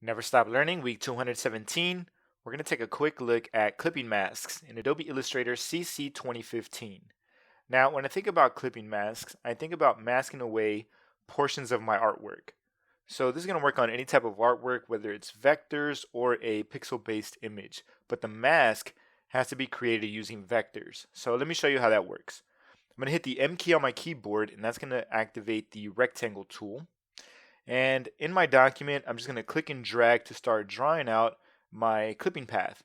Never Stop Learning, week 217. We're going to take a quick look at clipping masks in Adobe Illustrator CC 2015. Now, when I think about clipping masks, I think about masking away portions of my artwork. So this is going to work on any type of artwork, whether it's vectors or a pixel-based image. But the mask has to be created using vectors. So let me show you how that works. I'm going to hit the M key on my keyboard, and that's going to activate the rectangle tool. And in my document, I'm just going to click and drag to start drawing out my clipping path.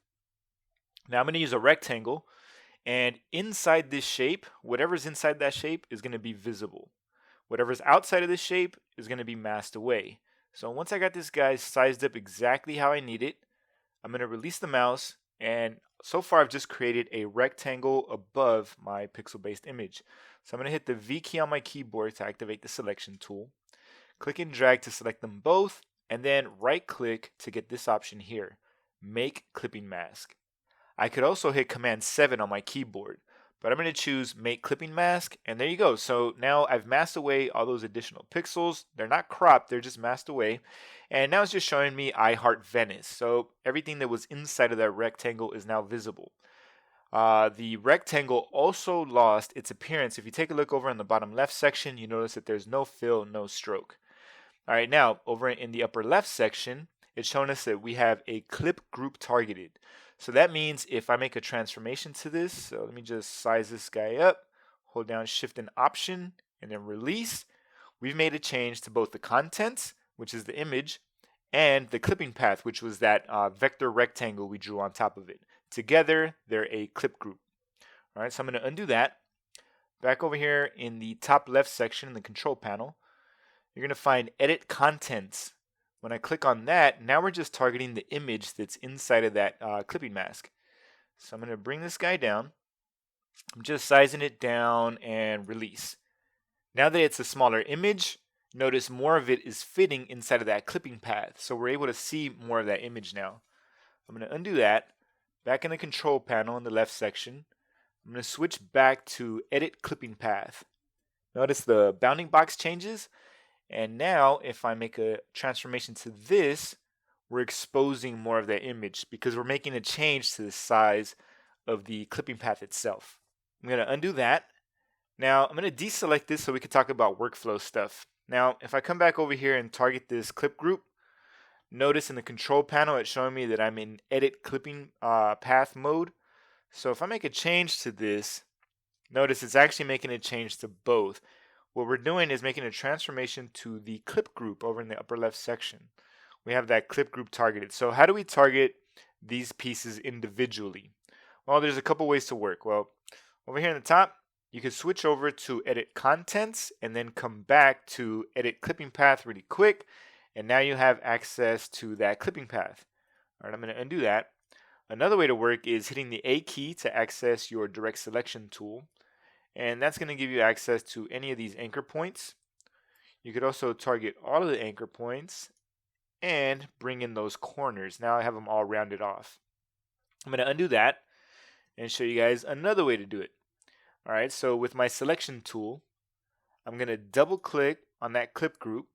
Now I'm going to use a rectangle, and inside this shape, whatever's inside that shape is going to be visible. Whatever's outside of this shape is going to be masked away. So once I got this guy sized up exactly how I need it, I'm going to release the mouse, and so far I've just created a rectangle above my pixel-based image. So I'm going to hit the V key on my keyboard to activate the selection tool. Click and drag to select them both, and then right click to get this option here, Make Clipping Mask. I could also hit Command 7 on my keyboard, but I'm going to choose Make Clipping Mask, and there you go. So now I've masked away all those additional pixels. They're not cropped, they're just masked away. And now it's just showing me I Heart Venice. So everything that was inside of that rectangle is now visible. The rectangle also lost its appearance. If you take a look over in the bottom left section, you notice that there's no fill, no stroke. All right, now over in the upper left section, it's showing us that we have a clip group targeted. So that means if I make a transformation to this, so let me just size this guy up, hold down Shift and Option, and then release, we've made a change to both the contents, which is the image, and the clipping path, which was that vector rectangle we drew on top of it. Together, they're a clip group. All right, so I'm going to undo that. Back over here in the top left section in the control panel, you're going to find Edit Contents. When I click on that, now we're just targeting the image that's inside of that clipping mask. So I'm going to bring this guy down. I'm just sizing it down and release. Now that it's a smaller image, notice more of it is fitting inside of that clipping path. So we're able to see more of that image now. I'm going to undo that. Back in the control panel in the left section, I'm going to switch back to Edit Clipping Path. Notice the bounding box changes. And now if I make a transformation to this, we're exposing more of that image because we're making a change to the size of the clipping path itself. I'm going to undo that. Now I'm going to deselect this so we can talk about workflow stuff. Now if I come back over here and target this clip group, notice in the control panel it's showing me that I'm in edit clipping path mode. So if I make a change to this, notice it's actually making a change to both. What we're doing is making a transformation to the clip group over in the upper left section. We have that clip group targeted. So how do we target these pieces individually? Well, there's a couple ways to work. Well, over here in the top, you can switch over to Edit Contents and then come back to Edit Clipping Path really quick. And now you have access to that clipping path. All right, I'm going to undo that. Another way to work is hitting the A key to access your direct selection tool. And that's going to give you access to any of these anchor points. You could also target all of the anchor points and bring in those corners. Now I have them all rounded off. I'm going to undo that and show you guys another way to do it. All right, so with my selection tool, I'm going to double click on that clip group.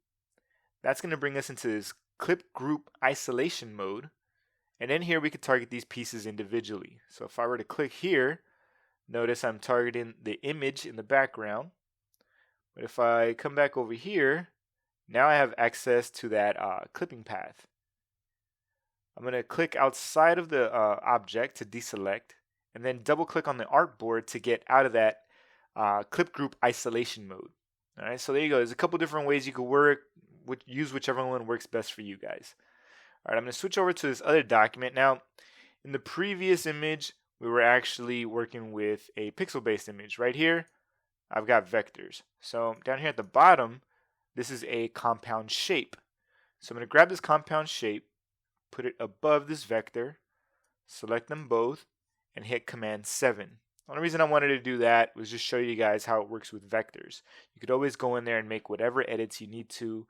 That's going to bring us into this clip group isolation mode. And then here we could target these pieces individually. So if I were to click here, notice I'm targeting the image in the background. But if I come back over here, now I have access to that clipping path. I'm going to click outside of the object to deselect, and then double click on the artboard to get out of that clip group isolation mode. All right, so there you go. There's a couple different ways you could work. Use whichever one works best for you guys. All right, I'm going to switch over to this other document. Now, in the previous image, we were actually working with a pixel-based image. Right here, I've got vectors. So down here at the bottom, this is a compound shape. So I'm going to grab this compound shape, put it above this vector, select them both, and hit Command 7. The only reason I wanted to do that was just show you guys how it works with vectors. You could always go in there and make whatever edits you need to,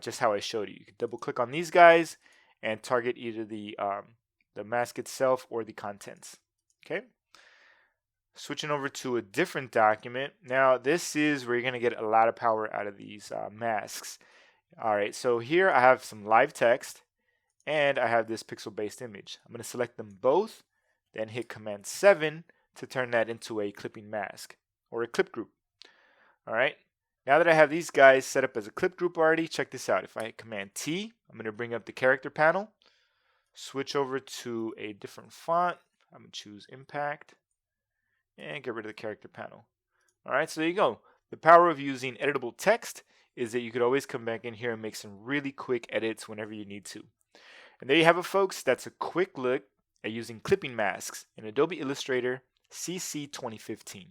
just how I showed you. You could double click on these guys and target either the mask itself or the contents. Okay. Switching over to a different document. Now this is where you're going to get a lot of power out of these masks. All right, so here I have some live text, and I have this pixel-based image. I'm going to select them both, then hit Command 7 to turn that into a clipping mask or a clip group. All right. Now that I have these guys set up as a clip group already, check this out. If I hit Command T, I'm going to bring up the character panel, switch over to a different font. I'm going to choose Impact and get rid of the character panel. All right, so there you go. The power of using editable text is that you could always come back in here and make some really quick edits whenever you need to. And there you have it, folks. That's a quick look at using clipping masks in Adobe Illustrator CC 2015.